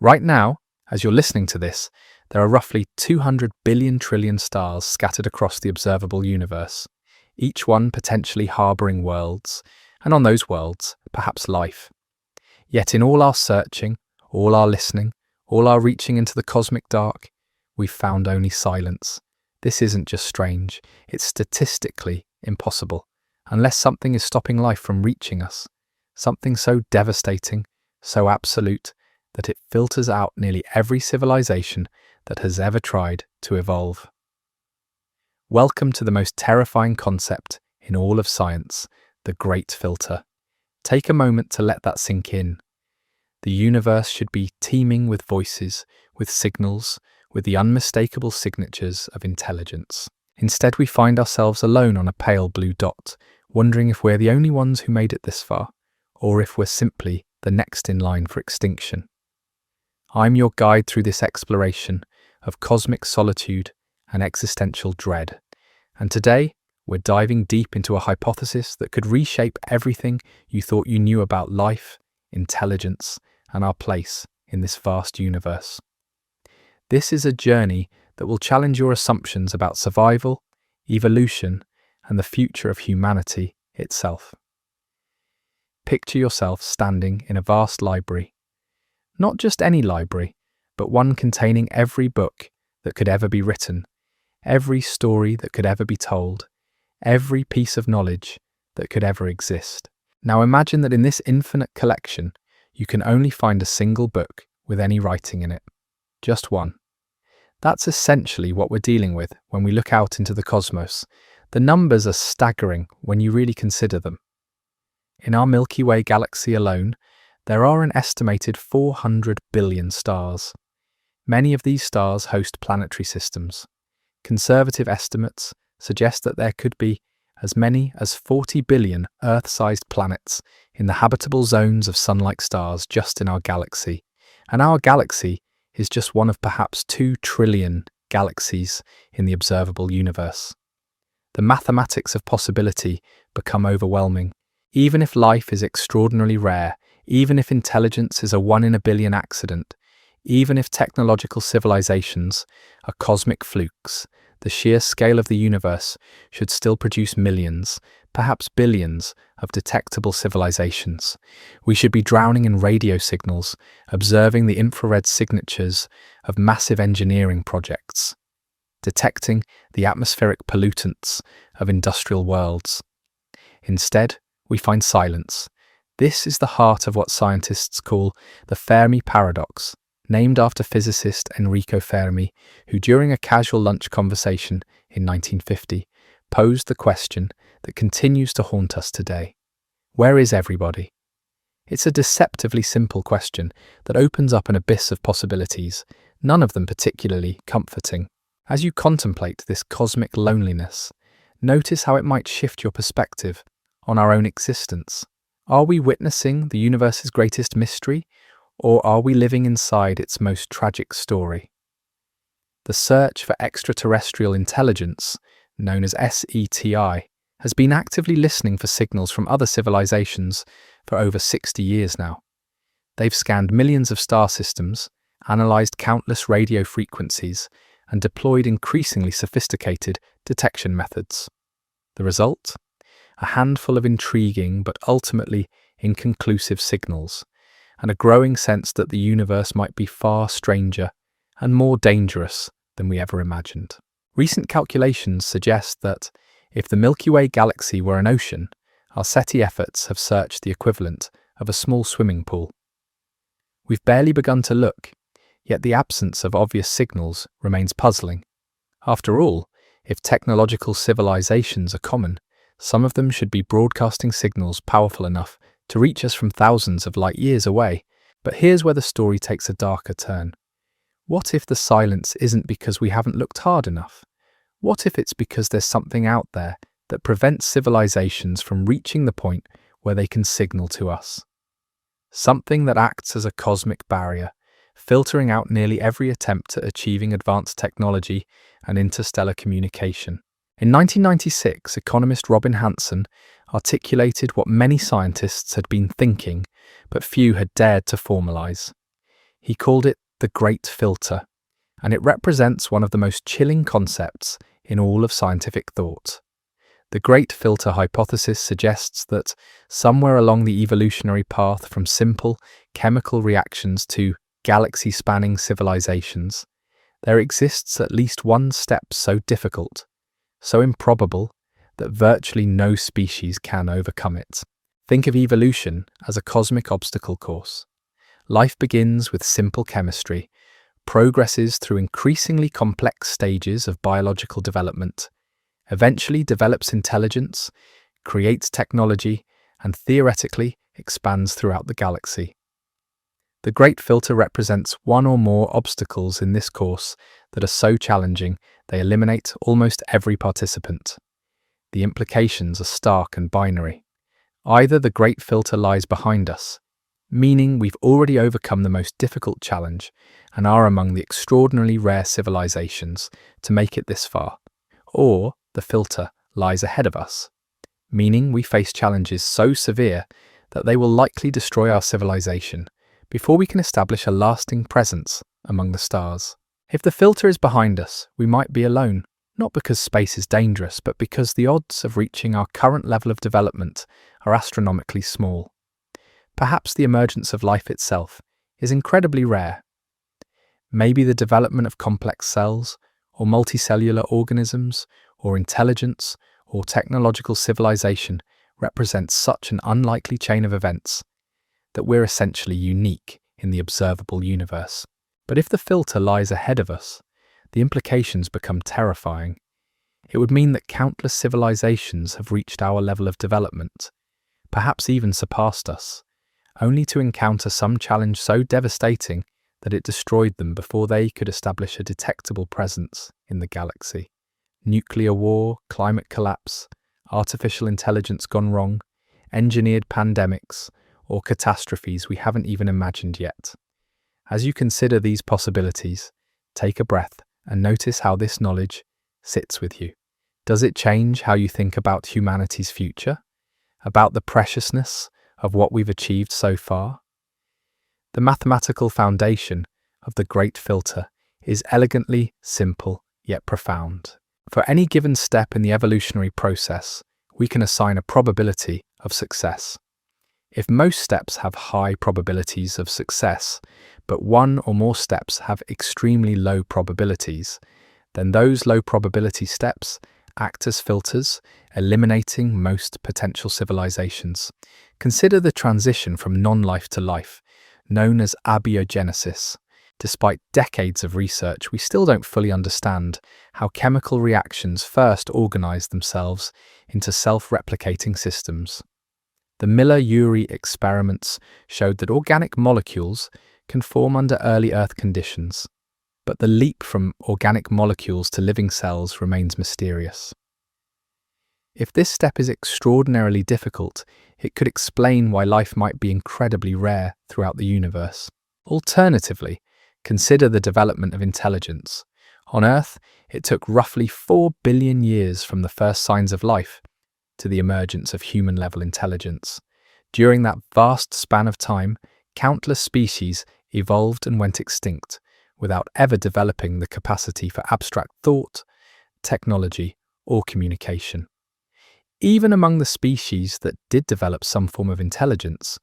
Right now, as you're listening to this, there are roughly 200 billion trillion stars scattered across the observable universe, each one potentially harboring worlds, and on those worlds, perhaps life. Yet in all our searching, all our listening, all our reaching into the cosmic dark, we've found only silence. This isn't just strange, it's statistically impossible, unless something is stopping life from reaching us, something so devastating, so absolute, that it filters out nearly every civilization that has ever tried to evolve. Welcome to the most terrifying concept in all of science, the Great Filter. Take a moment to let that sink in. The universe should be teeming with voices, with signals, with the unmistakable signatures of intelligence. Instead, we find ourselves alone on a pale blue dot, wondering if we're the only ones who made it this far, or if we're simply the next in line for extinction. I'm your guide through this exploration of cosmic solitude and existential dread. And today, we're diving deep into a hypothesis that could reshape everything you thought you knew about life, intelligence, and our place in this vast universe. This is a journey that will challenge your assumptions about survival, evolution, and the future of humanity itself. Picture yourself standing in a vast library. Not just any library, but one containing every book that could ever be written, every story that could ever be told, every piece of knowledge that could ever exist. Now imagine that in this infinite collection, you can only find a single book with any writing in it. Just one. That's essentially what we're dealing with when we look out into the cosmos. The numbers are staggering when you really consider them. In our Milky Way galaxy alone, there are an estimated 400 billion stars. Many of these stars host planetary systems. Conservative estimates suggest that there could be as many as 40 billion Earth-sized planets in the habitable zones of Sun-like stars just in our galaxy. And our galaxy is just one of perhaps 2 trillion galaxies in the observable universe. The mathematics of possibility become overwhelming. Even if life is extraordinarily rare, even if intelligence is a 1 in a billion accident, even if technological civilizations are cosmic flukes, the sheer scale of the universe should still produce millions, perhaps billions, of detectable civilizations. We should be drowning in radio signals, observing the infrared signatures of massive engineering projects, detecting the atmospheric pollutants of industrial worlds. Instead, we find silence. This is the heart of what scientists call the Fermi Paradox, named after physicist Enrico Fermi, who during a casual lunch conversation in 1950 posed the question that continues to haunt us today. Where is everybody? It's a deceptively simple question that opens up an abyss of possibilities, none of them particularly comforting. As you contemplate this cosmic loneliness, notice how it might shift your perspective on our own existence. Are we witnessing the universe's greatest mystery, or are we living inside its most tragic story? The search for extraterrestrial intelligence, known as SETI, has been actively listening for signals from other civilizations for over 60 years now. They've scanned millions of star systems, analyzed countless radio frequencies, and deployed increasingly sophisticated detection methods. The result? A handful of intriguing but ultimately inconclusive signals, and a growing sense that the universe might be far stranger and more dangerous than we ever imagined. Recent calculations suggest that if the Milky Way galaxy were an ocean, our SETI efforts have searched the equivalent of a small swimming pool. We've barely begun to look, yet the absence of obvious signals remains puzzling. After all, if technological civilizations are common, some of them should be broadcasting signals powerful enough to reach us from thousands of light years away. But here's where the story takes a darker turn. What if the silence isn't because we haven't looked hard enough? What if it's because there's something out there that prevents civilizations from reaching the point where they can signal to us? Something that acts as a cosmic barrier, filtering out nearly every attempt at achieving advanced technology and interstellar communication. In 1996, economist Robin Hanson articulated what many scientists had been thinking, but few had dared to formalize. He called it the Great Filter, and it represents one of the most chilling concepts in all of scientific thought. The Great Filter hypothesis suggests that somewhere along the evolutionary path from simple chemical reactions to galaxy-spanning civilizations, there exists at least one step so difficult, so improbable, that virtually no species can overcome it. Think of evolution as a cosmic obstacle course. Life begins with simple chemistry, progresses through increasingly complex stages of biological development, eventually develops intelligence, creates technology, and theoretically expands throughout the galaxy. The Great Filter represents one or more obstacles in this course that are so challenging they eliminate almost every participant. The implications are stark and binary. Either the Great Filter lies behind us, meaning we've already overcome the most difficult challenge and are among the extraordinarily rare civilizations to make it this far, or the filter lies ahead of us, meaning we face challenges so severe that they will likely destroy our civilization before we can establish a lasting presence among the stars. If the filter is behind us, we might be alone, not because space is dangerous, but because the odds of reaching our current level of development are astronomically small. Perhaps the emergence of life itself is incredibly rare. Maybe the development of complex cells, or multicellular organisms, or intelligence, or technological civilization represents such an unlikely chain of events that we're essentially unique in the observable universe. But if the filter lies ahead of us, the implications become terrifying. It would mean that countless civilizations have reached our level of development, perhaps even surpassed us, only to encounter some challenge so devastating that it destroyed them before they could establish a detectable presence in the galaxy. Nuclear war, climate collapse, artificial intelligence gone wrong, engineered pandemics, or catastrophes we haven't even imagined yet. As you consider these possibilities, take a breath and notice how this knowledge sits with you. Does it change how you think about humanity's future? About the preciousness of what we've achieved so far? The mathematical foundation of the Great Filter is elegantly simple yet profound. For any given step in the evolutionary process, we can assign a probability of success. If most steps have high probabilities of success, but one or more steps have extremely low probabilities, then those low probability steps act as filters, eliminating most potential civilizations. Consider the transition from non-life to life, known as abiogenesis. Despite decades of research, we still don't fully understand how chemical reactions first organize themselves into self-replicating systems. The Miller-Urey experiments showed that organic molecules can form under early Earth conditions, but the leap from organic molecules to living cells remains mysterious. If this step is extraordinarily difficult, it could explain why life might be incredibly rare throughout the universe. Alternatively, consider the development of intelligence. On Earth, it took roughly 4 billion years from the first signs of life to the emergence of human-level intelligence. During that vast span of time, countless species evolved and went extinct without ever developing the capacity for abstract thought, technology, or communication. Even among the species that did develop some form of intelligence,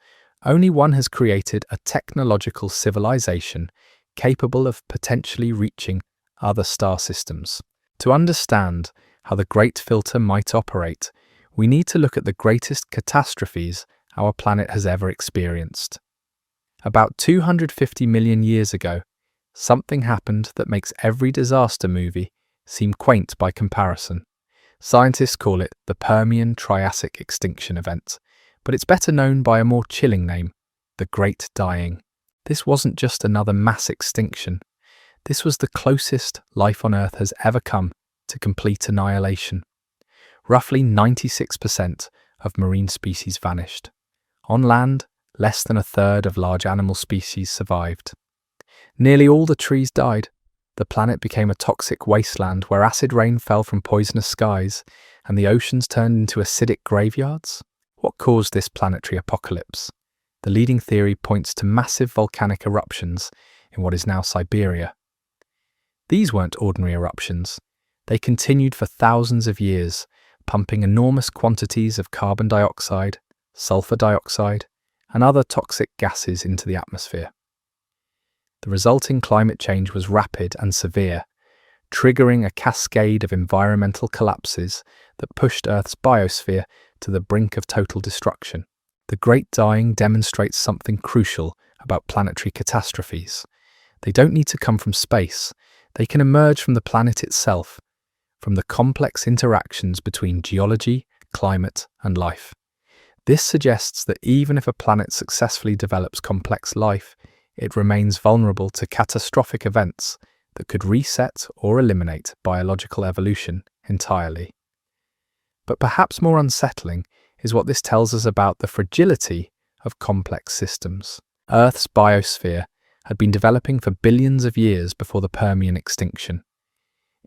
only one has created a technological civilization capable of potentially reaching other star systems. To understand how the Great Filter might operate, we need to look at the greatest catastrophes our planet has ever experienced. About 250 million years ago, something happened that makes every disaster movie seem quaint by comparison. Scientists call it the Permian-Triassic extinction event, but it's better known by a more chilling name, the Great Dying. This wasn't just another mass extinction. This was the closest life on Earth has ever come to complete annihilation. Roughly 96% of marine species vanished. On land, less than a third of large animal species survived. Nearly all the trees died. The planet became a toxic wasteland where acid rain fell from poisonous skies and the oceans turned into acidic graveyards. What caused this planetary apocalypse? The leading theory points to massive volcanic eruptions in what is now Siberia. These weren't ordinary eruptions. They continued for thousands of years, pumping enormous quantities of carbon dioxide, sulfur dioxide, and other toxic gases into the atmosphere. The resulting climate change was rapid and severe, triggering a cascade of environmental collapses that pushed Earth's biosphere to the brink of total destruction. The Great Dying demonstrates something crucial about planetary catastrophes. They don't need to come from space. They can emerge from the planet itself, from the complex interactions between geology, climate, and life. This suggests that even if a planet successfully develops complex life, it remains vulnerable to catastrophic events that could reset or eliminate biological evolution entirely. But perhaps more unsettling is what this tells us about the fragility of complex systems. Earth's biosphere had been developing for billions of years before the Permian extinction.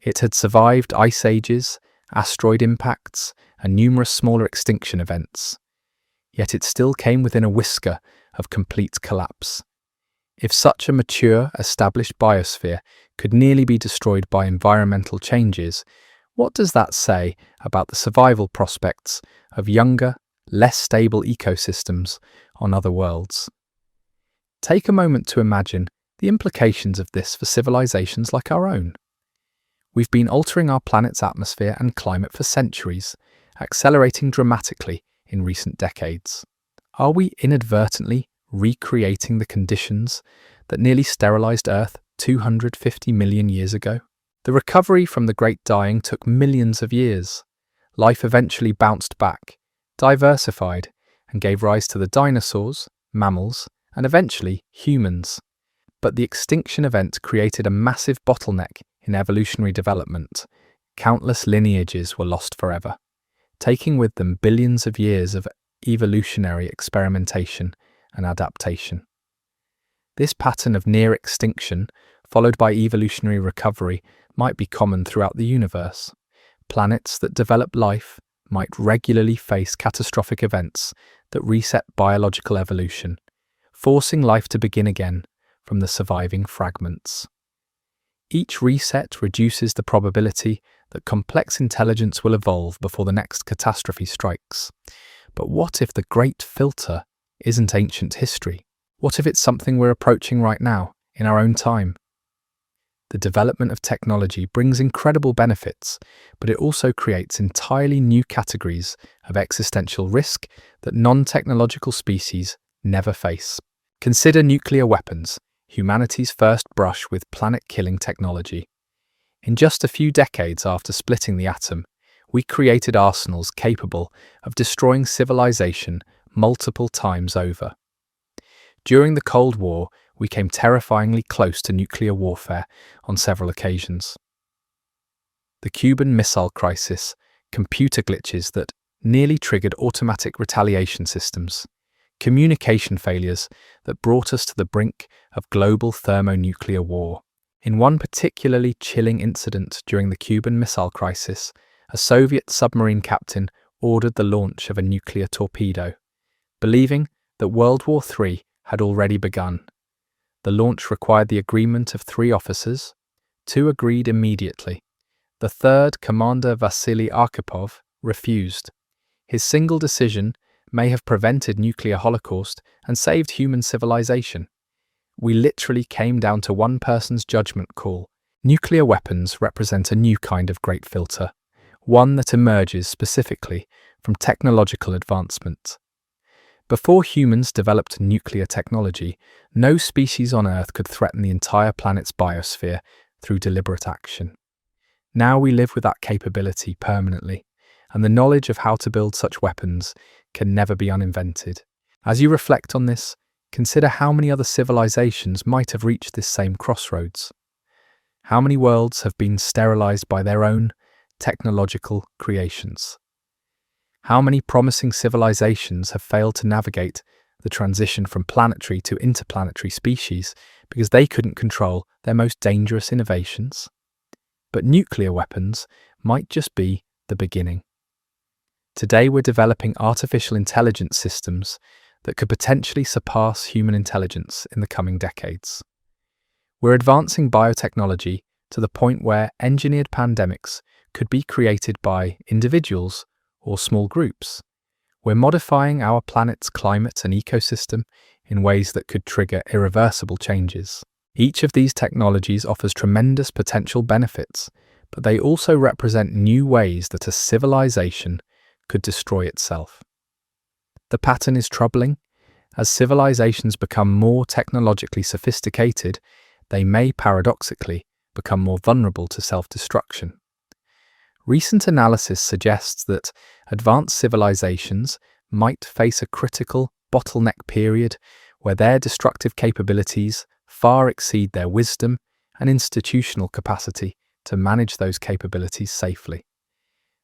It had survived ice ages, asteroid impacts, and numerous smaller extinction events. Yet it still came within a whisker of complete collapse. If such a mature, established biosphere could nearly be destroyed by environmental changes, what does that say about the survival prospects of younger, less stable ecosystems on other worlds? Take a moment to imagine the implications of this for civilizations like our own. We've been altering our planet's atmosphere and climate for centuries, accelerating dramatically in recent decades. Are we inadvertently recreating the conditions that nearly sterilized Earth 250 million years ago? The recovery from the Great Dying took millions of years. Life eventually bounced back, diversified, and gave rise to the dinosaurs, mammals, and eventually humans. But the extinction event created a massive bottleneck in evolutionary development. Countless lineages were lost forever, taking with them billions of years of evolutionary experimentation and adaptation. This pattern of near extinction, followed by evolutionary recovery, might be common throughout the universe. Planets that develop life might regularly face catastrophic events that reset biological evolution, forcing life to begin again from the surviving fragments. Each reset reduces the probability that complex intelligence will evolve before the next catastrophe strikes. But what if the Great Filter isn't ancient history? What if it's something we're approaching right now, in our own time? The development of technology brings incredible benefits, but it also creates entirely new categories of existential risk that non-technological species never face. Consider nuclear weapons, humanity's first brush with planet-killing technology. In just a few decades after splitting the atom, we created arsenals capable of destroying civilization multiple times over. During the Cold War, we came terrifyingly close to nuclear warfare on several occasions. The Cuban Missile Crisis, computer glitches that nearly triggered automatic retaliation systems, communication failures that brought us to the brink of global thermonuclear war. In one particularly chilling incident during the Cuban Missile Crisis, a Soviet submarine captain ordered the launch of a nuclear torpedo, believing that World War III had already begun. The launch required the agreement of 3 officers. 2 agreed immediately. The third, Commander Vasily Arkhipov, refused. His single decision may have prevented nuclear holocaust and saved human civilization. We literally came down to one person's judgment call. Nuclear weapons represent a new kind of great filter, one that emerges specifically from technological advancement. Before humans developed nuclear technology, no species on Earth could threaten the entire planet's biosphere through deliberate action. Now we live with that capability permanently, and the knowledge of how to build such weapons can never be uninvented. As you reflect on this, consider how many other civilizations might have reached this same crossroads. How many worlds have been sterilized by their own technological creations? How many promising civilizations have failed to navigate the transition from planetary to interplanetary species because they couldn't control their most dangerous innovations? But nuclear weapons might just be the beginning. Today we're developing artificial intelligence systems that could potentially surpass human intelligence in the coming decades. We're advancing biotechnology to the point where engineered pandemics could be created by individuals or small groups. We're modifying our planet's climate and ecosystem in ways that could trigger irreversible changes. Each of these technologies offers tremendous potential benefits, but they also represent new ways that a civilization could destroy itself. The pattern is troubling. As civilizations become more technologically sophisticated, they may paradoxically become more vulnerable to self-destruction. Recent analysis suggests that advanced civilizations might face a critical bottleneck period where their destructive capabilities far exceed their wisdom and institutional capacity to manage those capabilities safely.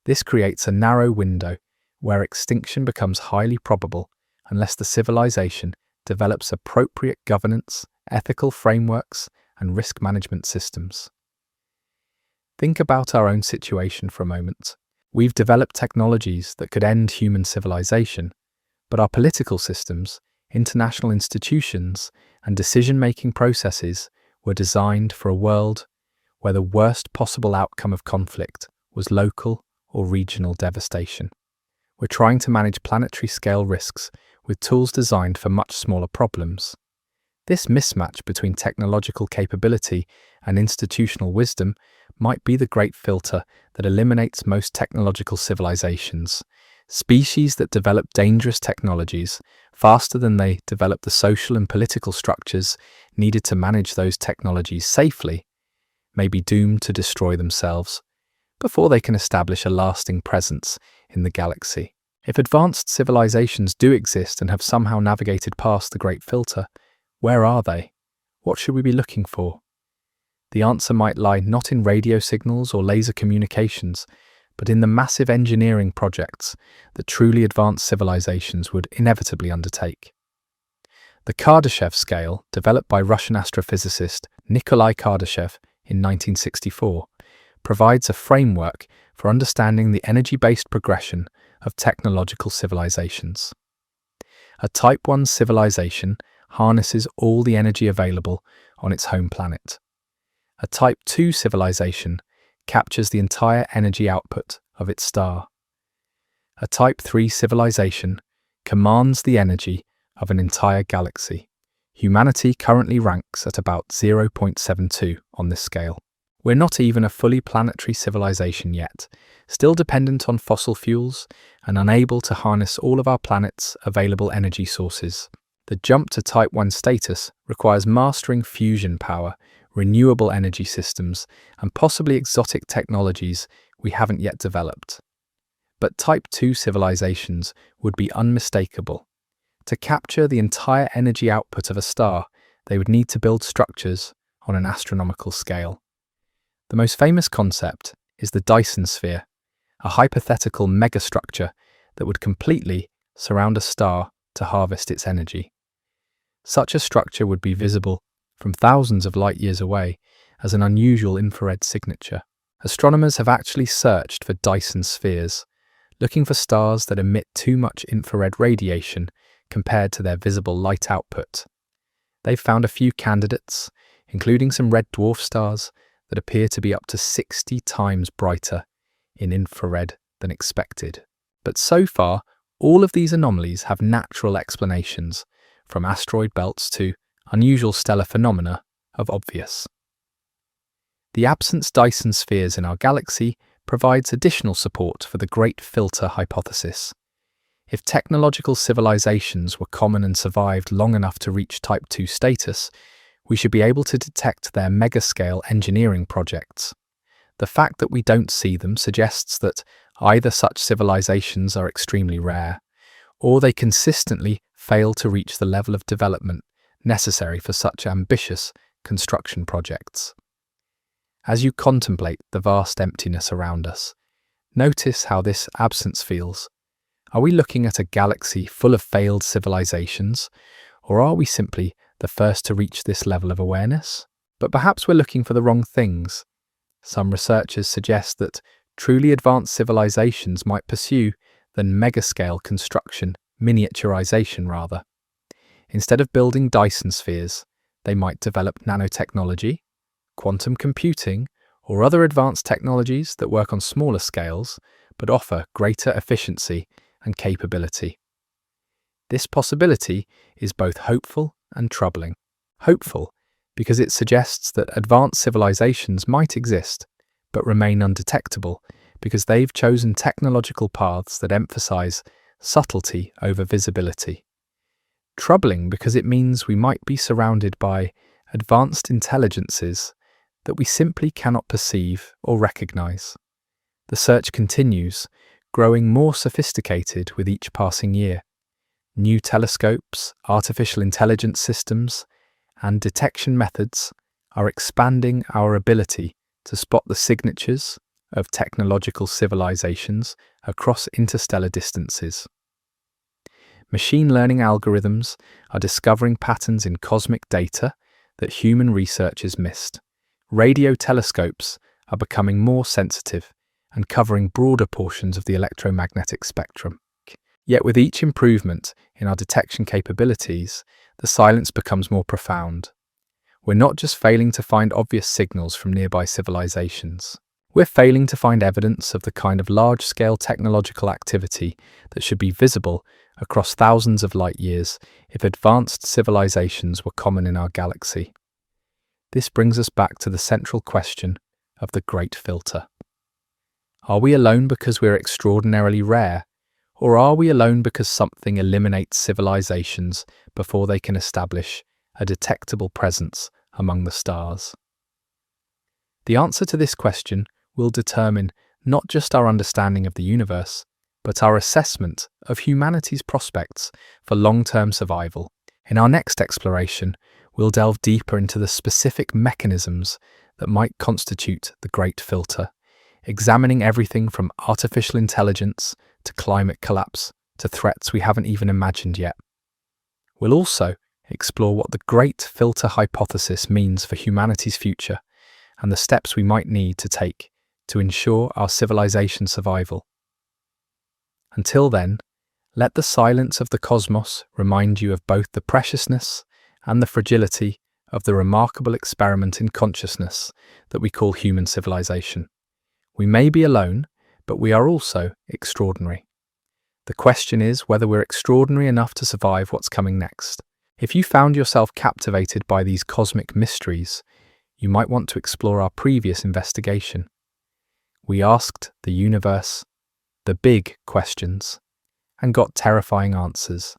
This creates a narrow window where extinction becomes highly probable unless the civilization develops appropriate governance, ethical frameworks, and risk management systems. Think about our own situation for a moment. We've developed technologies that could end human civilization, but our political systems, international institutions, and decision-making processes were designed for a world where the worst possible outcome of conflict was local or regional devastation. We're trying to manage planetary-scale risks with tools designed for much smaller problems. This mismatch between technological capability and institutional wisdom might be the great filter that eliminates most technological civilizations. Species that develop dangerous technologies faster than they develop the social and political structures needed to manage those technologies safely may be doomed to destroy themselves before they can establish a lasting presence in the galaxy. If advanced civilizations do exist and have somehow navigated past the great filter, where are they? What should we be looking for? The answer might lie not in radio signals or laser communications, but in the massive engineering projects that truly advanced civilizations would inevitably undertake. The Kardashev scale, developed by Russian astrophysicist Nikolai Kardashev in 1964, provides a framework for understanding the energy-based progression of technological civilizations. A Type 1 civilization harnesses all the energy available on its home planet. A Type 2 civilization captures the entire energy output of its star. A Type 3 civilization commands the energy of an entire galaxy. Humanity currently ranks at about 0.72 on this scale. We're not even a fully planetary civilization yet, still dependent on fossil fuels and unable to harness all of our planet's available energy sources. The jump to Type 1 status requires mastering fusion power, renewable energy systems, and possibly exotic technologies we haven't yet developed. But Type 2 civilizations would be unmistakable. To capture the entire energy output of a star, they would need to build structures on an astronomical scale. The most famous concept is the Dyson sphere, a hypothetical megastructure that would completely surround a star to harvest its energy. Such a structure would be visible from thousands of light years away as an unusual infrared signature. Astronomers have actually searched for Dyson spheres, looking for stars that emit too much infrared radiation compared to their visible light output. They've found a few candidates, including some red dwarf stars that appear to be up to 60 times brighter in infrared than expected. But so far, all of these anomalies have natural explanations, from asteroid belts to unusual stellar phenomena of obvious. The absence Dyson spheres in our galaxy provides additional support for the Great Filter hypothesis. If technological civilizations were common and survived long enough to reach Type 2 status, we should be able to detect their mega-scale engineering projects. The fact that we don't see them suggests that either such civilizations are extremely rare, or they consistently fail to reach the level of development necessary for such ambitious construction projects. As you contemplate the vast emptiness around us, notice how this absence feels. Are we looking at a galaxy full of failed civilizations, or are we simply the first to reach this level of awareness? But perhaps we're looking for the wrong things. Some researchers suggest that truly advanced civilizations might pursue the megascale construction miniaturization rather. Instead of building Dyson spheres, they might develop nanotechnology, quantum computing, or other advanced technologies that work on smaller scales but offer greater efficiency and capability. This possibility is both hopeful and troubling. Hopeful because it suggests that advanced civilizations might exist but remain undetectable because they've chosen technological paths that emphasize subtlety over visibility. Troubling because it means we might be surrounded by advanced intelligences that we simply cannot perceive or recognize. The search continues, growing more sophisticated with each passing year. New telescopes, artificial intelligence systems, and detection methods are expanding our ability to spot the signatures of technological civilizations across interstellar distances. Machine learning algorithms are discovering patterns in cosmic data that human researchers missed. Radio telescopes are becoming more sensitive and covering broader portions of the electromagnetic spectrum. Yet with each improvement in our detection capabilities, the silence becomes more profound. We're not just failing to find obvious signals from nearby civilizations. We're failing to find evidence of the kind of large-scale technological activity that should be visible across thousands of light years if advanced civilizations were common in our galaxy. This brings us back to the central question of the Great Filter. Are we alone because we're extraordinarily rare, or are we alone because something eliminates civilizations before they can establish a detectable presence among the stars? The answer to this question will determine not just our understanding of the universe, but our assessment of humanity's prospects for long-term survival. In our next exploration, we'll delve deeper into the specific mechanisms that might constitute the Great Filter, examining everything from artificial intelligence to climate collapse to threats we haven't even imagined yet. We'll also explore what the Great Filter hypothesis means for humanity's future and the steps we might need to take to ensure our civilization's survival. Until then, let the silence of the cosmos remind you of both the preciousness and the fragility of the remarkable experiment in consciousness that we call human civilization. We may be alone, but we are also extraordinary. The question is whether we're extraordinary enough to survive what's coming next. If you found yourself captivated by these cosmic mysteries, you might want to explore our previous investigation. We asked the universe the big questions and got terrifying answers.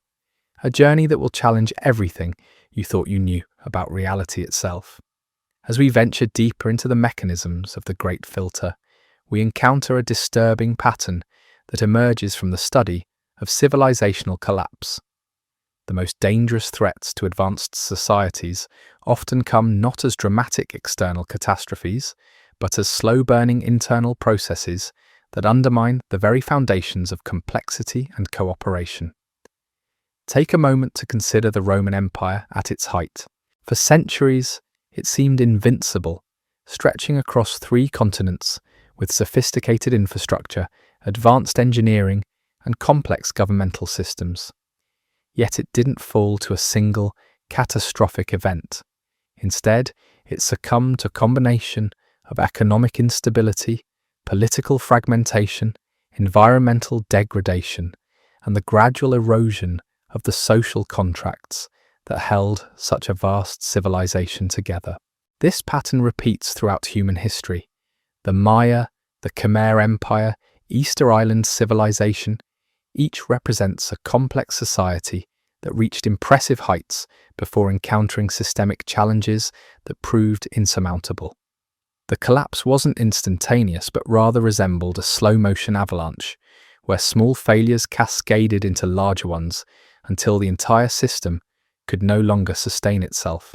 A journey that will challenge everything you thought you knew about reality itself. As we venture deeper into the mechanisms of the Great Filter, we encounter a disturbing pattern that emerges from the study of civilizational collapse. The most dangerous threats to advanced societies often come not as dramatic external catastrophes, but as slow-burning internal processes that undermine the very foundations of complexity and cooperation. Take a moment to consider the Roman Empire at its height. For centuries, it seemed invincible, stretching across 3 continents with sophisticated infrastructure, advanced engineering, and complex governmental systems. Yet it didn't fall to a single, catastrophic event. Instead, it succumbed to a combination of economic instability, political fragmentation, environmental degradation, and the gradual erosion of the social contracts that held such a vast civilization together. This pattern repeats throughout human history. The Maya, the Khmer Empire, Easter Island civilization, each represents a complex society that reached impressive heights before encountering systemic challenges that proved insurmountable. The collapse wasn't instantaneous, but rather resembled a slow-motion avalanche, where small failures cascaded into larger ones until the entire system could no longer sustain itself.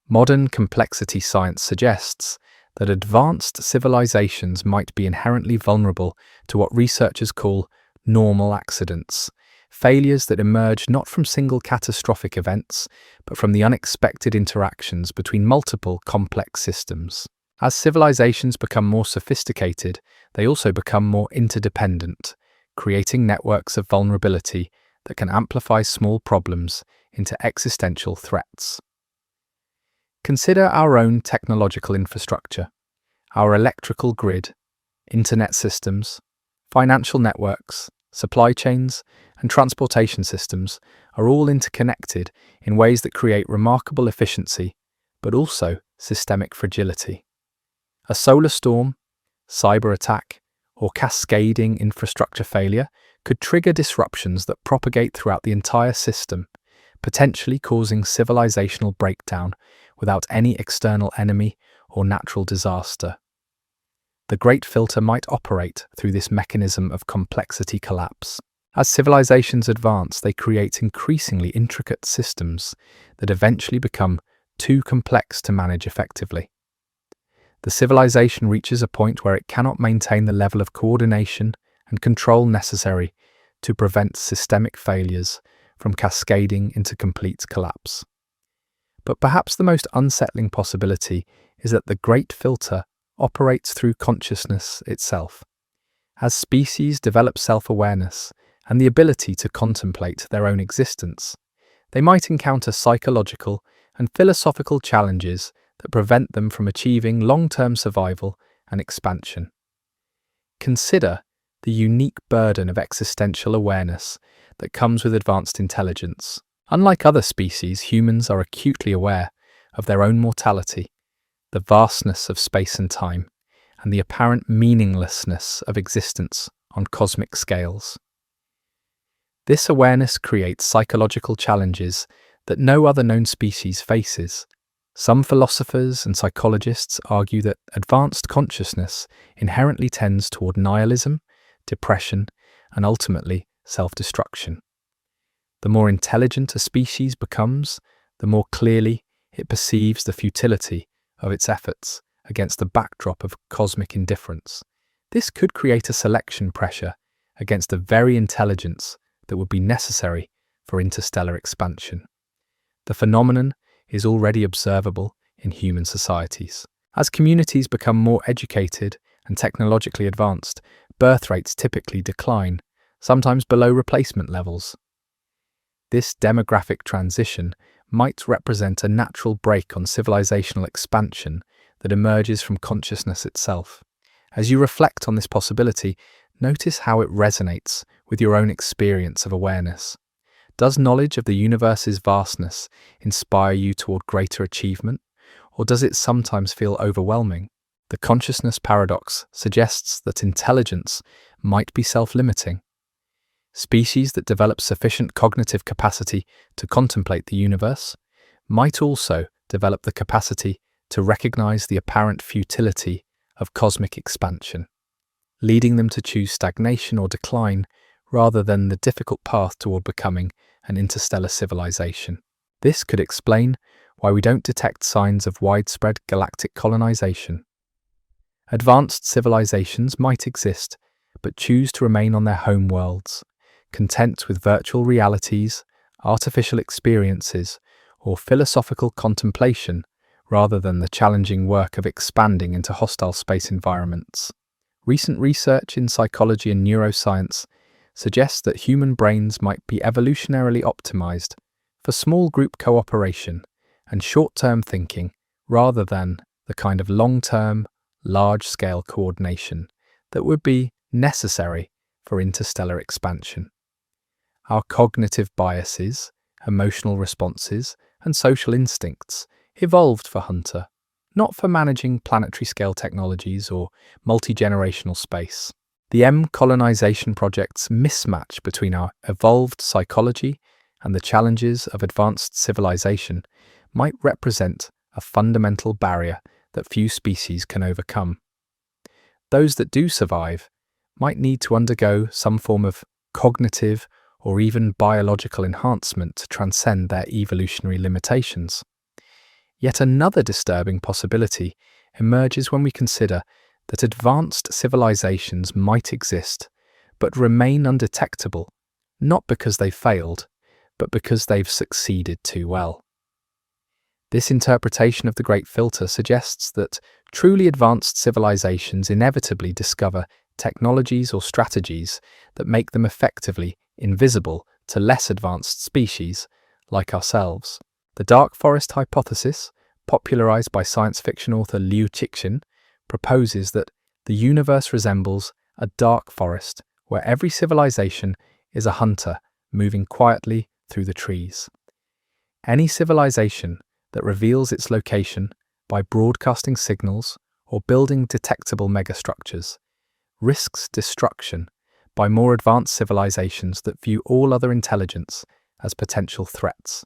Modern complexity science suggests that advanced civilizations might be inherently vulnerable to what researchers call normal accidents, failures that emerge not from single catastrophic events, but from the unexpected interactions between multiple complex systems. As civilizations become more sophisticated, they also become more interdependent, creating networks of vulnerability that can amplify small problems into existential threats. Consider our own technological infrastructure, our electrical grid, internet systems, financial networks, supply chains, and transportation systems are all interconnected in ways that create remarkable efficiency, but also systemic fragility. A solar storm, cyber attack, or cascading infrastructure failure could trigger disruptions that propagate throughout the entire system, potentially causing civilizational breakdown without any external enemy or natural disaster. The Great Filter might operate through this mechanism of complexity collapse. As civilizations advance, they create increasingly intricate systems that eventually become too complex to manage effectively. The civilization reaches a point where it cannot maintain the level of coordination and control necessary to prevent systemic failures from cascading into complete collapse. But perhaps the most unsettling possibility is that the Great Filter operates through consciousness itself. As species develop self-awareness and the ability to contemplate their own existence, they might encounter psychological and philosophical challenges that prevent them from achieving long-term survival and expansion. Consider the unique burden of existential awareness that comes with advanced intelligence. Unlike other species, humans are acutely aware of their own mortality, the vastness of space and time, and the apparent meaninglessness of existence on cosmic scales. This awareness creates psychological challenges that no other known species faces. Some philosophers and psychologists argue that advanced consciousness inherently tends toward nihilism, depression, and ultimately self-destruction. The more intelligent a species becomes, the more clearly it perceives the futility of its efforts against the backdrop of cosmic indifference. This could create a selection pressure against the very intelligence that would be necessary for interstellar expansion. The phenomenon is already observable in human societies. As communities become more educated and technologically advanced, birth rates typically decline, sometimes below replacement levels. This demographic transition might represent a natural brake on civilizational expansion that emerges from consciousness itself. As you reflect on this possibility, notice how it resonates with your own experience of awareness. Does knowledge of the universe's vastness inspire you toward greater achievement, or does it sometimes feel overwhelming? The consciousness paradox suggests that intelligence might be self-limiting. Species that develop sufficient cognitive capacity to contemplate the universe might also develop the capacity to recognize the apparent futility of cosmic expansion, leading them to choose stagnation or decline rather than the difficult path toward becoming an interstellar civilization. This could explain why we don't detect signs of widespread galactic colonization. Advanced civilizations might exist, but choose to remain on their home worlds, content with virtual realities, artificial experiences, or philosophical contemplation rather than the challenging work of expanding into hostile space environments. Recent research in psychology and neuroscience suggests that human brains might be evolutionarily optimized for small group cooperation and short-term thinking rather than the kind of long-term, large-scale coordination that would be necessary for interstellar expansion. Our cognitive biases, emotional responses, and social instincts evolved for hunter, not for managing planetary-scale technologies or multi-generational space. The colonization project's mismatch between our evolved psychology and the challenges of advanced civilization might represent a fundamental barrier that few species can overcome. Those that do survive might need to undergo some form of cognitive or even biological enhancement to transcend their evolutionary limitations. Yet another disturbing possibility emerges when we consider that advanced civilizations might exist but remain undetectable, not because they failed, but because they've succeeded too well. This interpretation of the Great Filter suggests that truly advanced civilizations inevitably discover technologies or strategies that make them effectively invisible to less advanced species like ourselves. The dark forest hypothesis, popularized by science fiction author Liu Cixin, proposes that the universe resembles a dark forest where every civilization is a hunter moving quietly through the trees. Any civilization that reveals its location by broadcasting signals or building detectable megastructures risks destruction by more advanced civilizations that view all other intelligence as potential threats.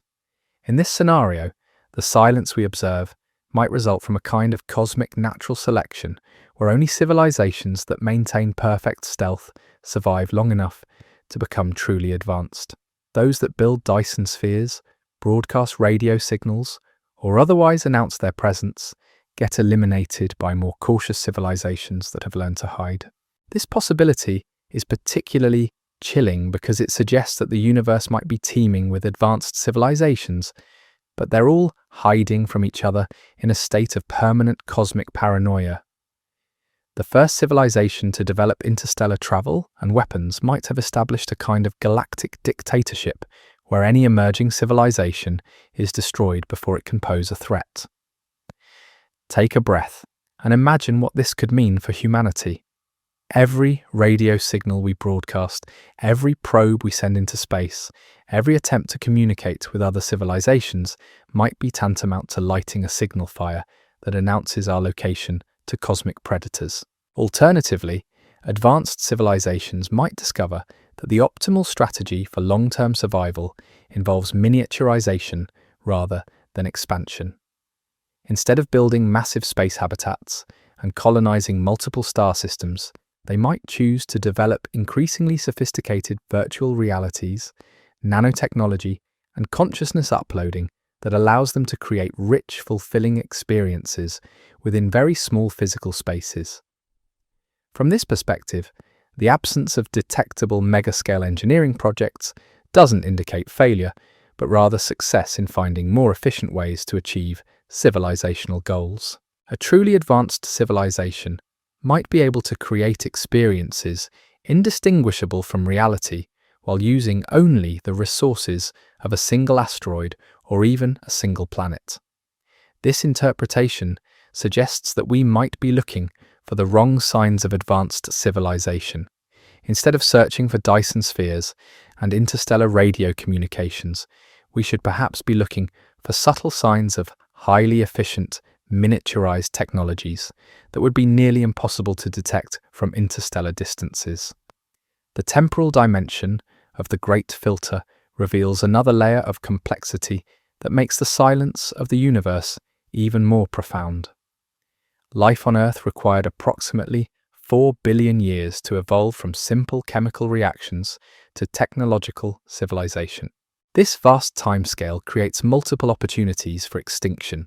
In this scenario, the silence we observe might result from a kind of cosmic natural selection where only civilizations that maintain perfect stealth survive long enough to become truly advanced. Those that build Dyson spheres, broadcast radio signals, or otherwise announce their presence get eliminated by more cautious civilizations that have learned to hide. This possibility is particularly chilling because it suggests that the universe might be teeming with advanced civilizations, but they're all hiding from each other in a state of permanent cosmic paranoia. The first civilization to develop interstellar travel and weapons might have established a kind of galactic dictatorship where any emerging civilization is destroyed before it can pose a threat. Take a breath and imagine what this could mean for humanity. Every radio signal we broadcast, every probe we send into space, every attempt to communicate with other civilizations might be tantamount to lighting a signal fire that announces our location to cosmic predators. Alternatively, advanced civilizations might discover that the optimal strategy for long-term survival involves miniaturization rather than expansion. Instead of building massive space habitats and colonizing multiple star systems, they might choose to develop increasingly sophisticated virtual realities, nanotechnology, and consciousness uploading that allows them to create rich, fulfilling experiences within very small physical spaces. From this perspective, the absence of detectable megascale engineering projects doesn't indicate failure, but rather success in finding more efficient ways to achieve civilizational goals. A truly advanced civilization might be able to create experiences indistinguishable from reality while using only the resources of a single asteroid or even a single planet. This interpretation suggests that we might be looking for the wrong signs of advanced civilization. Instead of searching for Dyson spheres and interstellar radio communications, we should perhaps be looking for subtle signs of highly efficient, miniaturized technologies that would be nearly impossible to detect from interstellar distances. The temporal dimension of the Great Filter reveals another layer of complexity that makes the silence of the universe even more profound. Life on Earth required approximately 4 billion years to evolve from simple chemical reactions to technological civilization. This vast timescale creates multiple opportunities for extinction,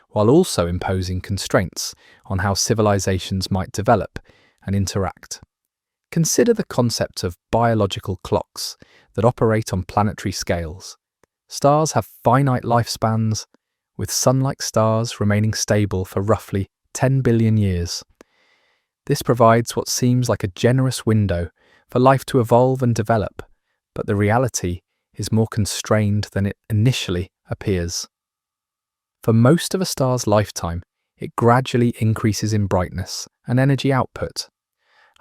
while also imposing constraints on how civilizations might develop and interact. Consider the concept of biological clocks that operate on planetary scales. Stars have finite lifespans, with sun-like stars remaining stable for roughly 10 billion years. This provides what seems like a generous window for life to evolve and develop, but the reality is more constrained than it initially appears. For most of a star's lifetime, it gradually increases in brightness and energy output.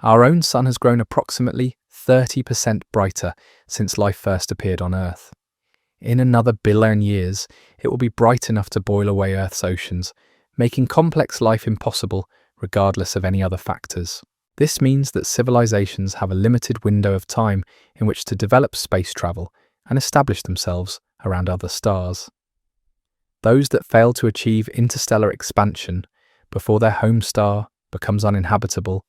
Our own sun has grown approximately 30% brighter since life first appeared on Earth. In another billion years, it will be bright enough to boil away Earth's oceans, making complex life impossible regardless of any other factors. This means that civilizations have a limited window of time in which to develop space travel and establish themselves around other stars. Those that fail to achieve interstellar expansion before their home star becomes uninhabitable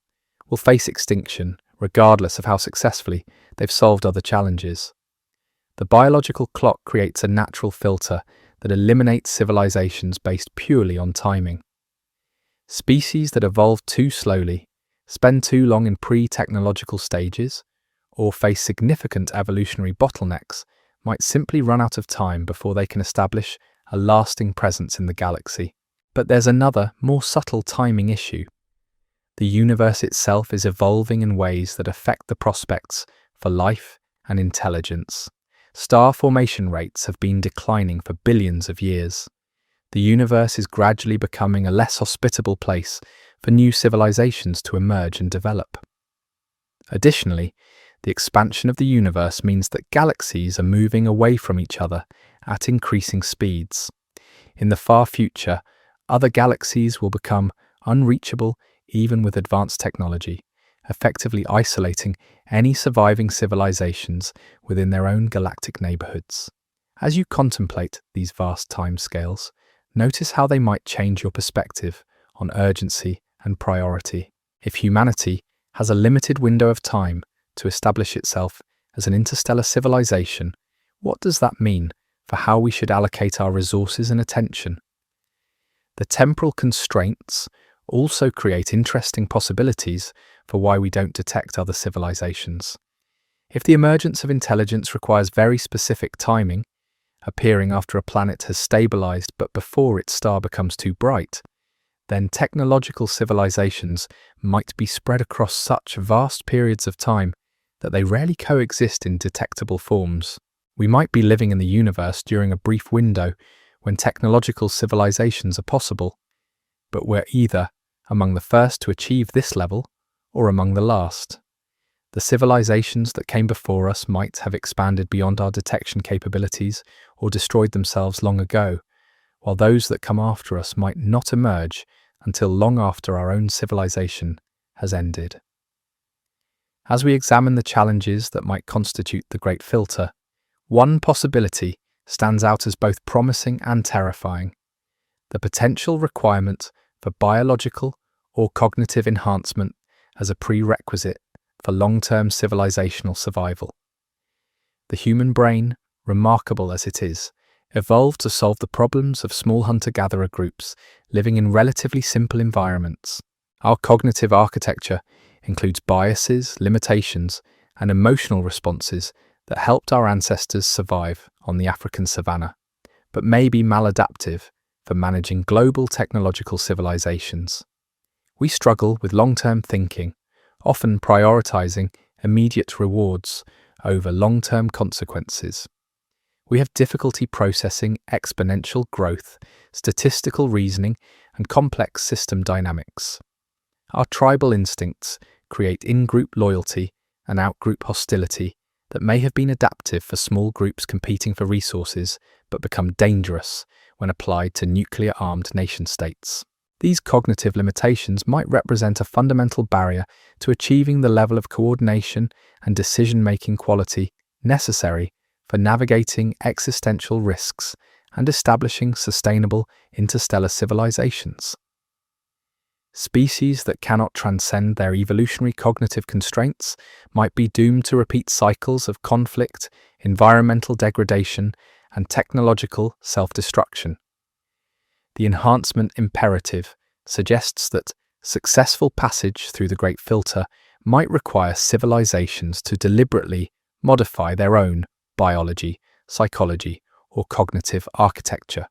will face extinction regardless of how successfully they've solved other challenges. The biological clock creates a natural filter that eliminates civilizations based purely on timing. Species that evolve too slowly, spend too long in pre-technological stages, or face significant evolutionary bottlenecks might simply run out of time before they can establish a lasting presence in the galaxy. But there's another, more subtle timing issue. The universe itself is evolving in ways that affect the prospects for life and intelligence. Star formation rates have been declining for billions of years. The universe is gradually becoming a less hospitable place for new civilizations to emerge and develop. Additionally, the expansion of the universe means that galaxies are moving away from each other at increasing speeds. In the far future, other galaxies will become unreachable even with advanced technology, effectively isolating any surviving civilizations within their own galactic neighborhoods. As you contemplate these vast timescales, notice how they might change your perspective on urgency and priority. If humanity has a limited window of time to establish itself as an interstellar civilization, what does that mean for how we should allocate our resources and attention? The temporal constraints also create interesting possibilities for why we don't detect other civilizations. If the emergence of intelligence requires very specific timing, appearing after a planet has stabilized but before its star becomes too bright, then technological civilizations might be spread across such vast periods of time that they rarely coexist in detectable forms. We might be living in the universe during a brief window when technological civilizations are possible, but we're either among the first to achieve this level or among the last. The civilizations that came before us might have expanded beyond our detection capabilities or destroyed themselves long ago, while those that come after us might not emerge until long after our own civilization has ended. As we examine the challenges that might constitute the Great Filter, one possibility stands out as both promising and terrifying: the potential requirement for biological or cognitive enhancement as a prerequisite for long-term civilizational survival. The human brain, remarkable as it is, evolved to solve the problems of small hunter-gatherer groups living in relatively simple environments. Our cognitive architecture includes biases, limitations, and emotional responses that helped our ancestors survive on the African savanna, but may be maladaptive for managing global technological civilizations. We struggle with long-term thinking, often prioritizing immediate rewards over long-term consequences. We have difficulty processing exponential growth, statistical reasoning, and complex system dynamics. Our tribal instincts create in-group loyalty and out-group hostility that may have been adaptive for small groups competing for resources but become dangerous when applied to nuclear-armed nation-states. These cognitive limitations might represent a fundamental barrier to achieving the level of coordination and decision-making quality necessary for navigating existential risks and establishing sustainable interstellar civilizations. Species that cannot transcend their evolutionary cognitive constraints might be doomed to repeat cycles of conflict, environmental degradation, and technological self-destruction. The enhancement imperative suggests that successful passage through the Great Filter might require civilizations to deliberately modify their own biology, psychology, or cognitive architecture.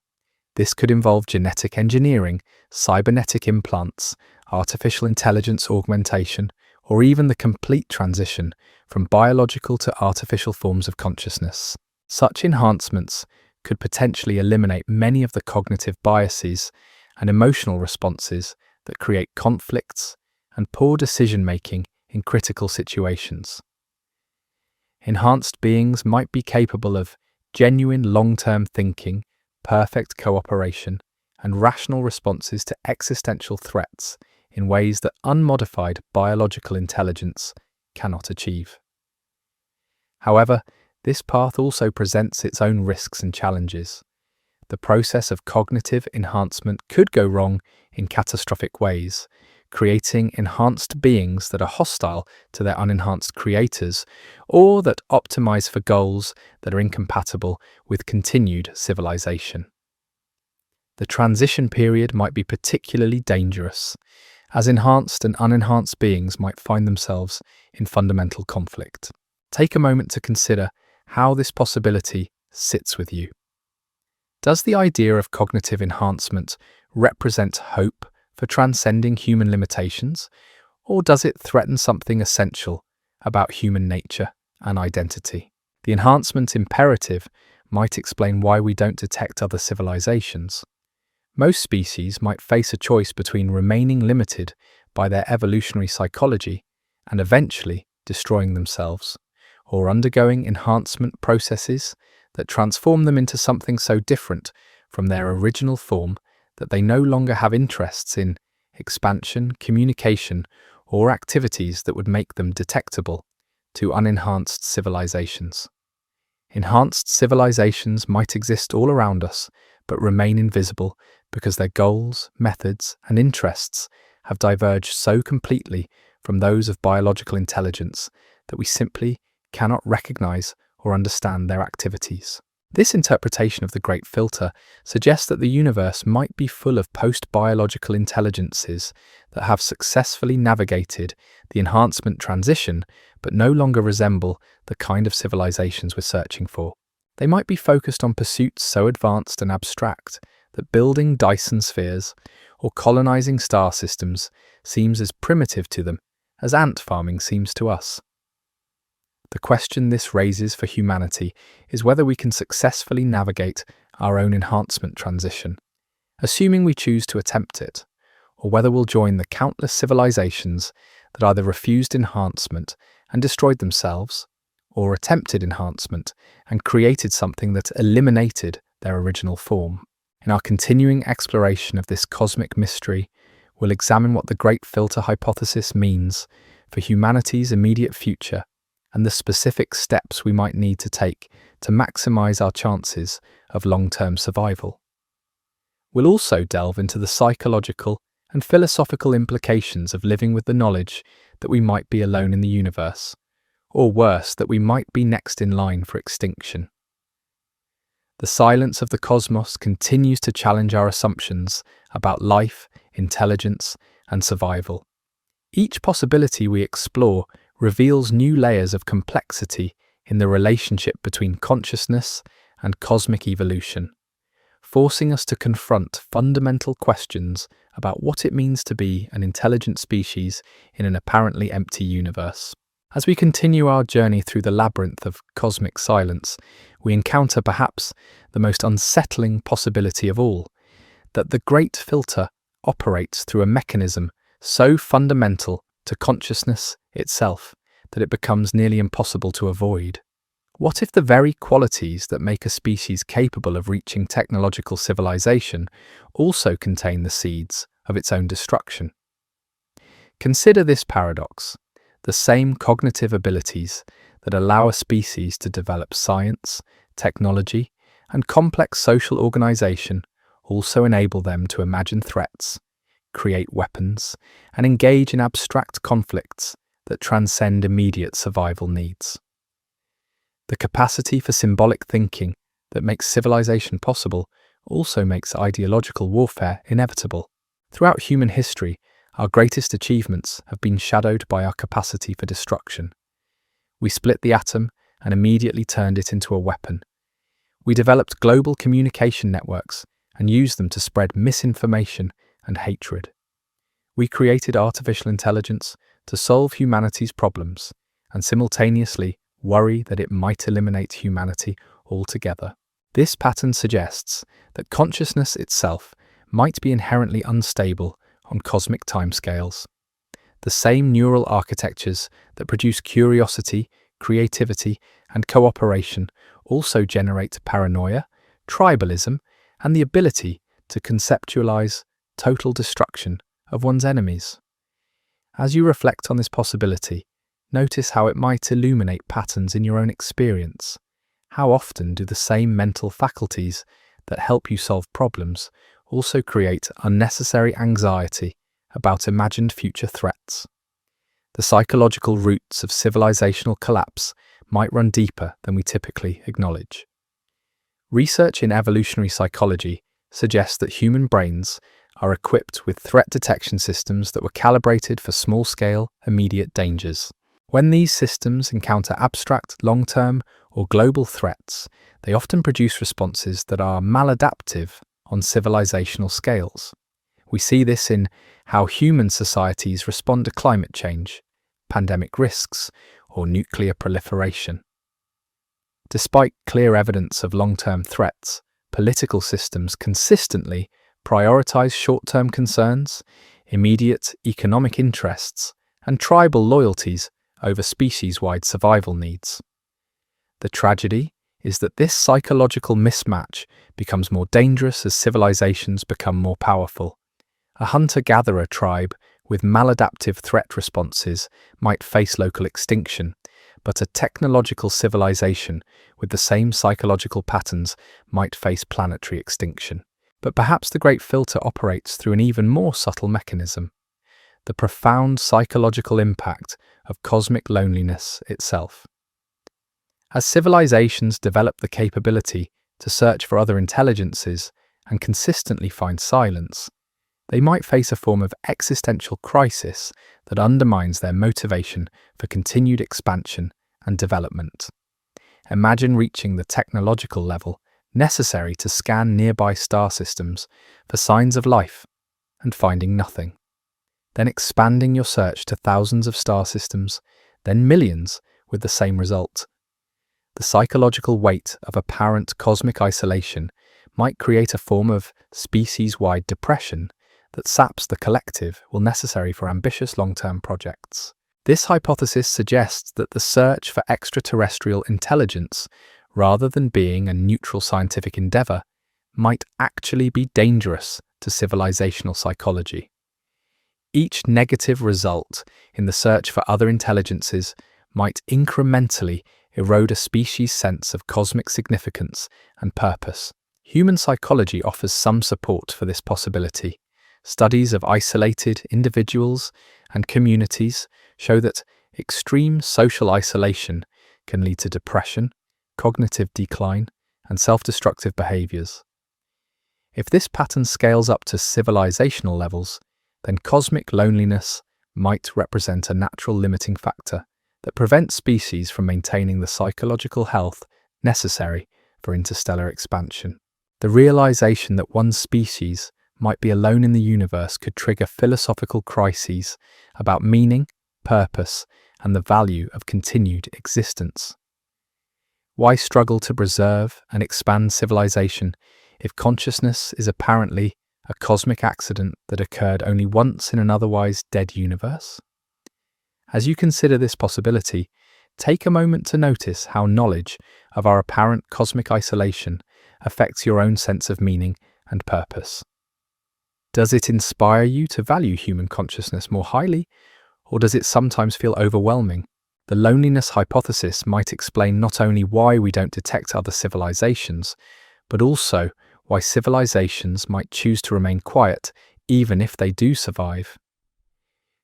This could involve genetic engineering, cybernetic implants, artificial intelligence augmentation, or even the complete transition from biological to artificial forms of consciousness. Such enhancements could potentially eliminate many of the cognitive biases and emotional responses that create conflicts and poor decision-making in critical situations. Enhanced beings might be capable of genuine long-term thinking, perfect cooperation, and rational responses to existential threats in ways that unmodified biological intelligence cannot achieve. However, this path also presents its own risks and challenges. The process of cognitive enhancement could go wrong in catastrophic ways, creating enhanced beings that are hostile to their unenhanced creators, or that optimize for goals that are incompatible with continued civilization. The transition period might be particularly dangerous, as enhanced and unenhanced beings might find themselves in fundamental conflict. Take a moment to consider how this possibility sits with you. Does the idea of cognitive enhancement represent hope for transcending human limitations, or does it threaten something essential about human nature and identity? The enhancement imperative might explain why we don't detect other civilizations. Most species might face a choice between remaining limited by their evolutionary psychology and eventually destroying themselves, or undergoing enhancement processes that transform them into something so different from their original form that they no longer have interests in expansion, communication, or activities that would make them detectable to unenhanced civilizations. Enhanced civilizations might exist all around us, but remain invisible because their goals, methods, and interests have diverged so completely from those of biological intelligence that we simply cannot recognize or understand their activities. This interpretation of the Great Filter suggests that the universe might be full of post-biological intelligences that have successfully navigated the enhancement transition but no longer resemble the kind of civilizations we're searching for. They might be focused on pursuits so advanced and abstract that building Dyson spheres or colonizing star systems seems as primitive to them as ant farming seems to us. The question this raises for humanity is whether we can successfully navigate our own enhancement transition, assuming we choose to attempt it, or whether we'll join the countless civilizations that either refused enhancement and destroyed themselves, or attempted enhancement and created something that eliminated their original form. In our continuing exploration of this cosmic mystery, we'll examine what the Great Filter hypothesis means for humanity's immediate future and the specific steps we might need to take to maximize our chances of long-term survival. We'll also delve into the psychological and philosophical implications of living with the knowledge that we might be alone in the universe, or worse, that we might be next in line for extinction. The silence of the cosmos continues to challenge our assumptions about life, intelligence, and survival. Each possibility we explore reveals new layers of complexity in the relationship between consciousness and cosmic evolution, forcing us to confront fundamental questions about what it means to be an intelligent species in an apparently empty universe. As we continue our journey through the labyrinth of cosmic silence, we encounter perhaps the most unsettling possibility of all, that the Great Filter operates through a mechanism so fundamental to consciousness itself that it becomes nearly impossible to avoid. What if the very qualities that make a species capable of reaching technological civilization also contain the seeds of its own destruction? Consider this paradox. The same cognitive abilities that allow a species to develop science, technology, and complex social organization also enable them to imagine threats, create weapons, and engage in abstract conflicts that transcend immediate survival needs. The capacity for symbolic thinking that makes civilization possible also makes ideological warfare inevitable. Throughout human history, our greatest achievements have been shadowed by our capacity for destruction. We split the atom and immediately turned it into a weapon. We developed global communication networks and used them to spread misinformation and hatred. We created artificial intelligence to solve humanity's problems and simultaneously worry that it might eliminate humanity altogether. This pattern suggests that consciousness itself might be inherently unstable on cosmic timescales. The same neural architectures that produce curiosity, creativity, and cooperation also generate paranoia, tribalism, and the ability to conceptualize total destruction of one's enemies. As you reflect on this possibility, notice how it might illuminate patterns in your own experience. How often do the same mental faculties that help you solve problems also create unnecessary anxiety about imagined future threats? The psychological roots of civilizational collapse might run deeper than we typically acknowledge. Research in evolutionary psychology suggests that human brains are equipped with threat detection systems that were calibrated for small-scale, immediate dangers. When these systems encounter abstract, long-term, or global threats, they often produce responses that are maladaptive on civilizational scales. We see this in how human societies respond to climate change, pandemic risks, or nuclear proliferation. Despite clear evidence of long-term threats, political systems consistently prioritize short-term concerns, immediate economic interests, and tribal loyalties over species-wide survival needs. The tragedy is that this psychological mismatch becomes more dangerous as civilizations become more powerful. A hunter-gatherer tribe with maladaptive threat responses might face local extinction, but a technological civilization with the same psychological patterns might face planetary extinction. But perhaps the Great Filter operates through an even more subtle mechanism: the profound psychological impact of cosmic loneliness itself. As civilizations develop the capability to search for other intelligences and consistently find silence, they might face a form of existential crisis that undermines their motivation for continued expansion and development. Imagine reaching the technological level necessary to scan nearby star systems for signs of life and finding nothing. Then expanding your search to thousands of star systems, then millions with the same result. The psychological weight of apparent cosmic isolation might create a form of species-wide depression that saps the collective will necessary for ambitious long-term projects. This hypothesis suggests that the search for extraterrestrial intelligence, rather than being a neutral scientific endeavor, might actually be dangerous to civilizational psychology. Each negative result in the search for other intelligences might incrementally erode a species' sense of cosmic significance and purpose. Human psychology offers some support for this possibility. Studies of isolated individuals and communities show that extreme social isolation can lead to depression, cognitive decline, and self-destructive behaviors. If this pattern scales up to civilizational levels, then cosmic loneliness might represent a natural limiting factor that prevents species from maintaining the psychological health necessary for interstellar expansion. The realization that one species might be alone in the universe could trigger philosophical crises about meaning, purpose, and the value of continued existence. Why struggle to preserve and expand civilization if consciousness is apparently a cosmic accident that occurred only once in an otherwise dead universe? As you consider this possibility, take a moment to notice how knowledge of our apparent cosmic isolation affects your own sense of meaning and purpose. Does it inspire you to value human consciousness more highly, or does it sometimes feel overwhelming? The loneliness hypothesis might explain not only why we don't detect other civilizations, but also why civilizations might choose to remain quiet even if they do survive.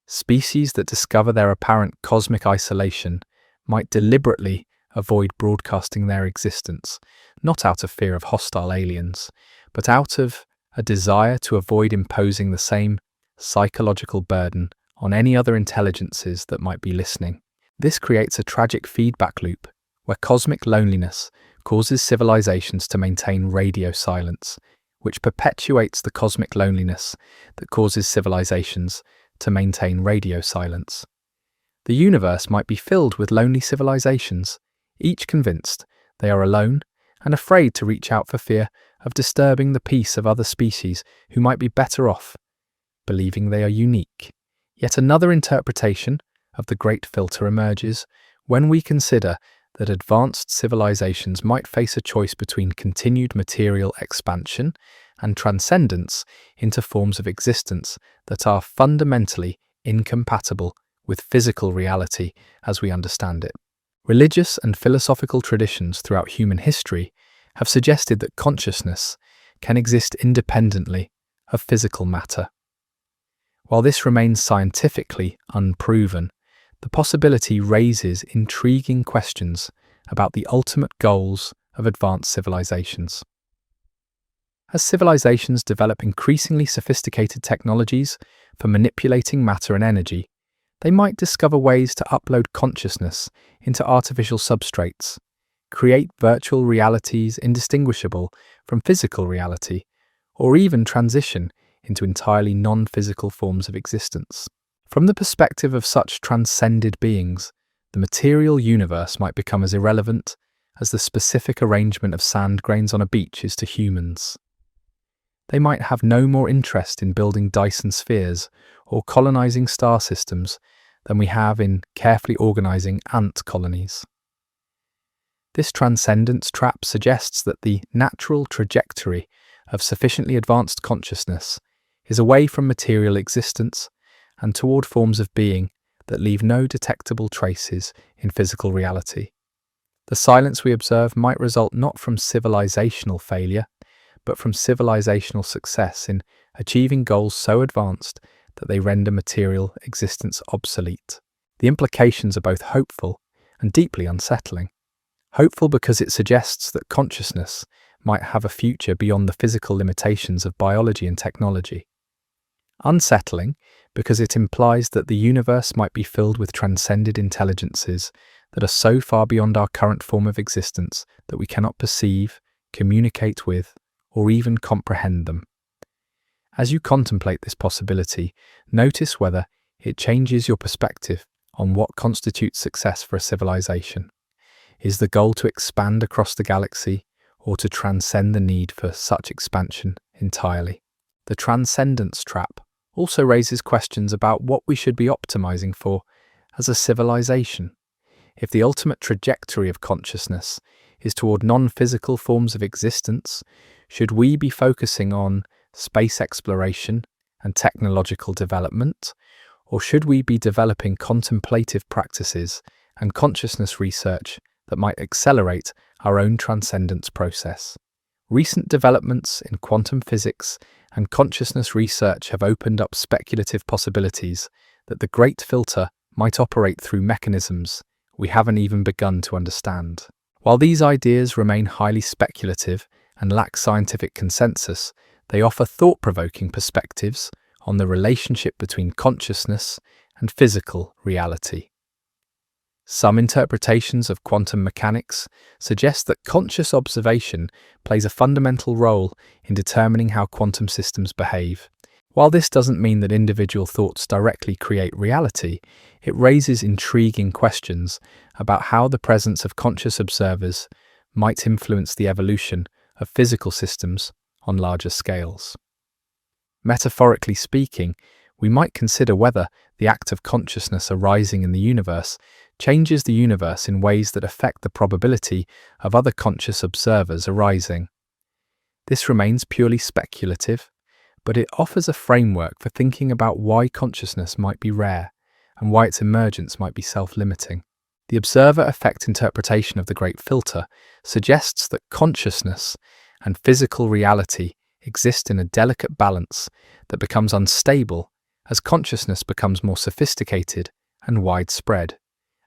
Species that discover their apparent cosmic isolation might deliberately avoid broadcasting their existence, not out of fear of hostile aliens, but out of a desire to avoid imposing the same psychological burden on any other intelligences that might be listening. This creates a tragic feedback loop where cosmic loneliness causes civilizations to maintain radio silence, which perpetuates the cosmic loneliness that causes civilizations to maintain radio silence. The universe might be filled with lonely civilizations, each convinced they are alone and afraid to reach out for fear of disturbing the peace of other species who might be better off, believing they are unique. Yet another interpretation of the Great Filter emerges when we consider that advanced civilizations might face a choice between continued material expansion and transcendence into forms of existence that are fundamentally incompatible with physical reality as we understand it. Religious and philosophical traditions throughout human history have suggested that consciousness can exist independently of physical matter. While this remains scientifically unproven, the possibility raises intriguing questions about the ultimate goals of advanced civilizations. As civilizations develop increasingly sophisticated technologies for manipulating matter and energy, they might discover ways to upload consciousness into artificial substrates, create virtual realities indistinguishable from physical reality, or even transition into entirely non-physical forms of existence. From the perspective of such transcended beings, the material universe might become as irrelevant as the specific arrangement of sand grains on a beach is to humans. They might have no more interest in building Dyson spheres or colonizing star systems than we have in carefully organizing ant colonies. This transcendence trap suggests that the natural trajectory of sufficiently advanced consciousness is away from material existence and toward forms of being that leave no detectable traces in physical reality. The silence we observe might result not from civilizational failure, but from civilizational success in achieving goals so advanced that they render material existence obsolete. The implications are both hopeful and deeply unsettling. Hopeful because it suggests that consciousness might have a future beyond the physical limitations of biology and technology. Unsettling because it implies that the universe might be filled with transcended intelligences that are so far beyond our current form of existence that we cannot perceive, communicate with, or even comprehend them. As you contemplate this possibility, notice whether it changes your perspective on what constitutes success for a civilization. Is the goal to expand across the galaxy, or to transcend the need for such expansion entirely? The transcendence trap also raises questions about what we should be optimizing for as a civilization. If the ultimate trajectory of consciousness is toward non-physical forms of existence, should we be focusing on space exploration and technological development, or should we be developing contemplative practices and consciousness research that might accelerate our own transcendence process? Recent developments in quantum physics and consciousness research have opened up speculative possibilities that the Great Filter might operate through mechanisms we haven't even begun to understand. While these ideas remain highly speculative and lack scientific consensus, they offer thought-provoking perspectives on the relationship between consciousness and physical reality. Some interpretations of quantum mechanics suggest that conscious observation plays a fundamental role in determining how quantum systems behave. While this doesn't mean that individual thoughts directly create reality, it raises intriguing questions about how the presence of conscious observers might influence the evolution of physical systems on larger scales. Metaphorically speaking, we might consider whether the act of consciousness arising in the universe changes the universe in ways that affect the probability of other conscious observers arising. This remains purely speculative, but it offers a framework for thinking about why consciousness might be rare and why its emergence might be self-limiting. The observer effect interpretation of the Great Filter suggests that consciousness and physical reality exist in a delicate balance that becomes unstable as consciousness becomes more sophisticated and widespread.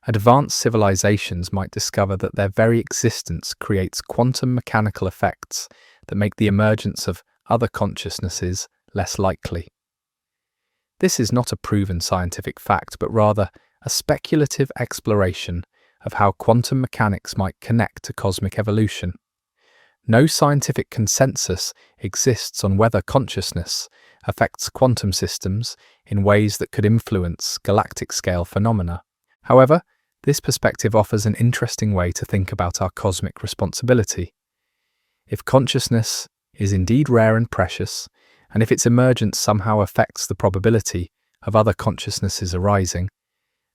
Advanced civilizations might discover that their very existence creates quantum mechanical effects that make the emergence of other consciousnesses less likely. This is not a proven scientific fact, but rather a speculative exploration of how quantum mechanics might connect to cosmic evolution. No scientific consensus exists on whether consciousness affects quantum systems in ways that could influence galactic-scale phenomena. However, this perspective offers an interesting way to think about our cosmic responsibility. If consciousness is indeed rare and precious, and if its emergence somehow affects the probability of other consciousnesses arising,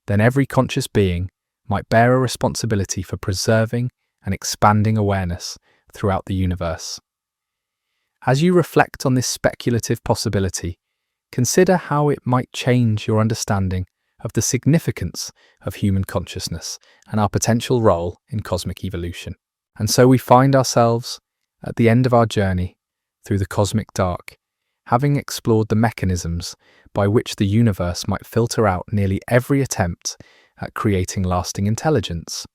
then every conscious being might bear a responsibility for preserving and expanding awareness throughout the universe. As you reflect on this speculative possibility, consider how it might change your understanding of the significance of human consciousness and our potential role in cosmic evolution. And so we find ourselves at the end of our journey through the cosmic dark, having explored the mechanisms by which the universe might filter out nearly every attempt at creating lasting intelligence.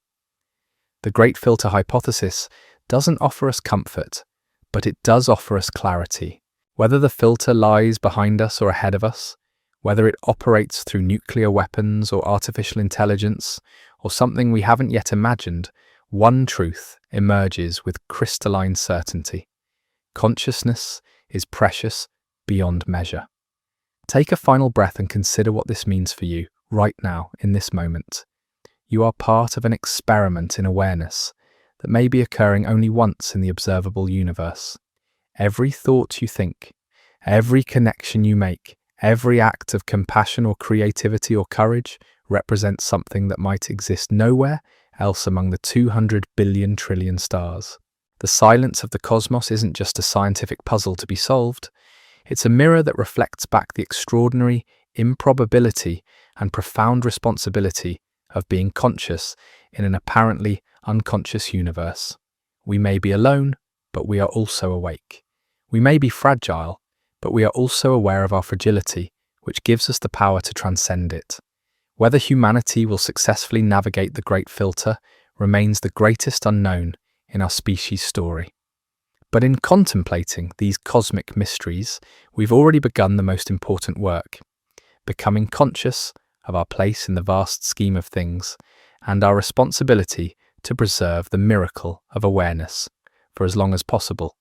The Great Filter hypothesis doesn't offer us comfort, but it does offer us clarity. Whether the filter lies behind us or ahead of us, whether it operates through nuclear weapons or artificial intelligence, or something we haven't yet imagined, one truth emerges with crystalline certainty. Consciousness is precious beyond measure. Take a final breath and consider what this means for you right now, in this moment. You are part of an experiment in awareness that may be occurring only once in the observable universe. Every thought you think, every connection you make, every act of compassion or creativity or courage represents something that might exist nowhere else among the 200 billion trillion stars. The silence of the cosmos isn't just a scientific puzzle to be solved, it's a mirror that reflects back the extraordinary improbability and profound responsibility of being conscious in an apparently unconscious universe. We may be alone, but we are also awake. We may be fragile, but we are also aware of our fragility, which gives us the power to transcend it. Whether humanity will successfully navigate the Great Filter remains the greatest unknown in our species' story. But in contemplating these cosmic mysteries, we've already begun the most important work, becoming conscious of our place in the vast scheme of things and our responsibility to preserve the miracle of awareness for as long as possible.